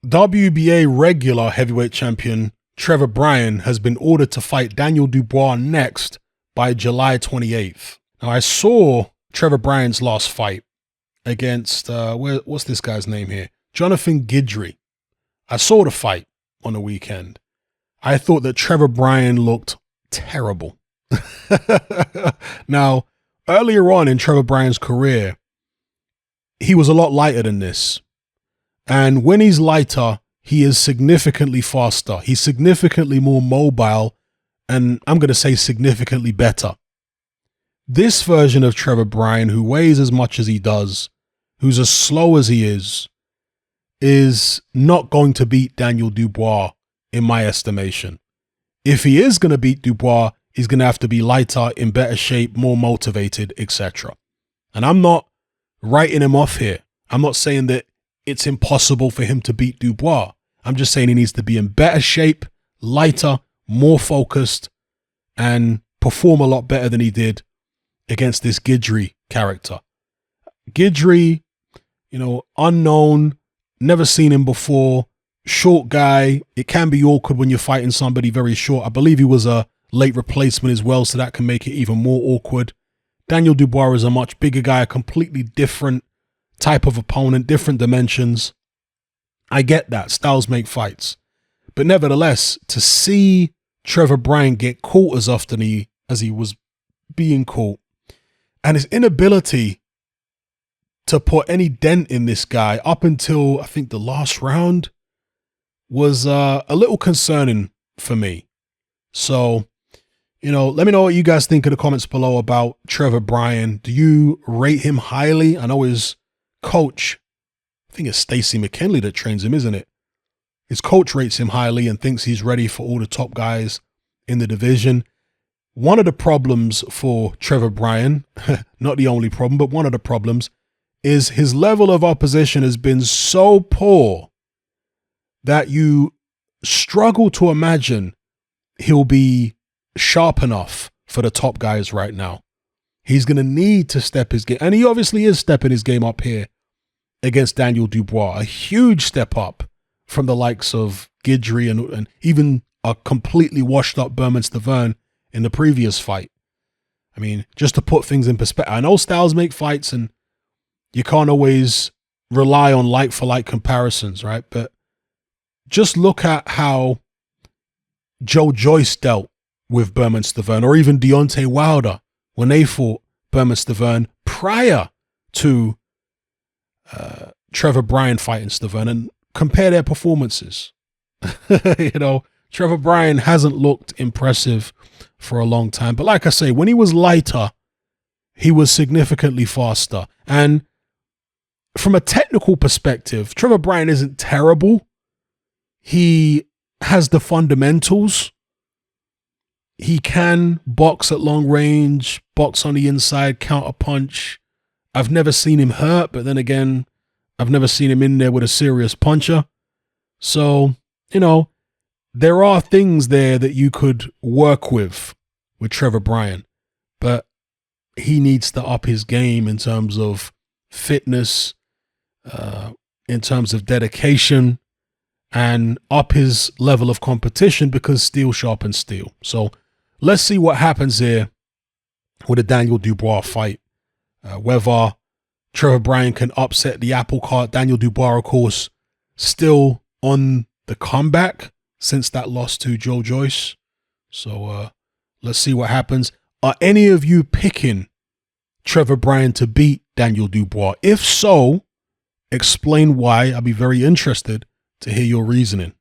WBA regular heavyweight champion Trevor Bryan has been ordered to fight Daniel Dubois next by July 28th. Now, I saw Trevor Bryan's last fight against, what's this guy's name here? Jonathan Guidry. I saw the fight on the weekend. I thought that Trevor Bryan looked terrible. Now, earlier on in Trevor Bryan's career, he was a lot lighter than this. And when he's lighter, he is significantly faster. He's significantly more mobile, and I'm going to say significantly better. This version of Trevor Bryan, who weighs as much as he does, who's as slow as he is not going to beat Daniel Dubois, in my estimation. If he is going to beat Dubois, he's going to have to be lighter, in better shape, more motivated, etc. And I'm not writing him off here. I'm not saying that it's impossible for him to beat Dubois. I'm just saying he needs to be in better shape, lighter, more focused, and perform a lot better than he did against this Guidry character. Guidry, unknown, never seen him before, short guy. It can be awkward when you're fighting somebody very short. I believe he was a late replacement as well, so that can make it even more awkward. Daniel Dubois is a much bigger guy, a completely different type of opponent, different dimensions. I get that. Styles make fights. But nevertheless, to see Trevor Bryan get caught as often as he was being caught, and his inability to put any dent in this guy up until, I think, the last round was a little concerning for me. So, let me know what you guys think in the comments below about Trevor Bryan. Do you rate him highly? I know his coach, I think it's Stacey McKinley that trains him, isn't it? His coach rates him highly and thinks he's ready for all the top guys in the division. One of the problems for Trevor Bryan, not the only problem, but one of the problems, is his level of opposition has been so poor that you struggle to imagine he'll be sharp enough for the top guys right now. He's going to need to step his game, and he obviously is stepping his game up here against Daniel Dubois. A huge step up from the likes of Guidry and even a completely washed up Berman in the previous fight. I mean, just to put things in perspective, I know styles make fights and you can't always rely on like for like comparisons, right? But just look at how Joe Joyce dealt with Berman, or even Deontay Wilder when they fought Berman prior to Trevor Bryan fighting Stavern, and compare their performances. Trevor Bryan hasn't looked impressive for a long time. But like I say, when he was lighter, he was significantly faster. And from a technical perspective, Trevor Bryan isn't terrible. He has the fundamentals. He can box at long range, box on the inside, counter punch. I've never seen him hurt, but then again, I've never seen him in there with a serious puncher. So, there are things there that you could work with Trevor Bryan, but he needs to up his game in terms of fitness, in terms of dedication, and up his level of competition, because steel sharpens steel. So let's see what happens here with a Daniel Dubois fight. Whether Trevor Bryan can upset the apple cart. Daniel Dubois, of course, still on the comeback since that loss to Joe Joyce. So let's see what happens. Are any of you picking Trevor Bryan to beat Daniel Dubois? If so, explain why. I'd be very interested to hear your reasoning.